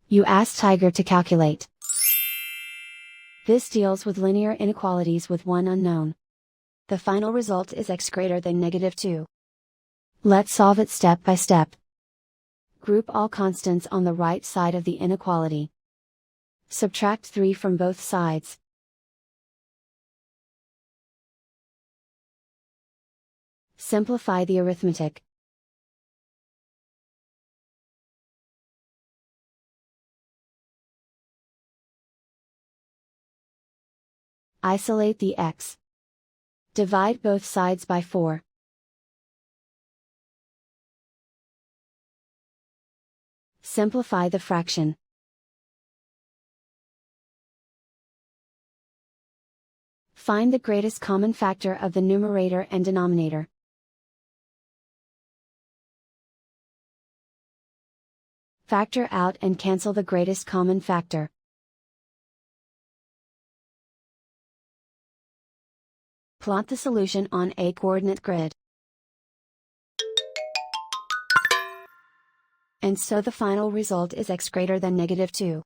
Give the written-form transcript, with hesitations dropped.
You ask Tiger to calculate. This deals with linear inequalities with one unknown. The final result is x greater than -2. Let's solve it step by step. Group all constants on the right side of the inequality. Subtract 3 from both sides. Simplify the arithmetic. Isolate the x. Divide both sides by 4. Simplify the fraction. Find the greatest common factor of the numerator and denominator. Factor out and cancel the greatest common factor. Plot the solution on a coordinate grid. And so the final result is x greater than -2.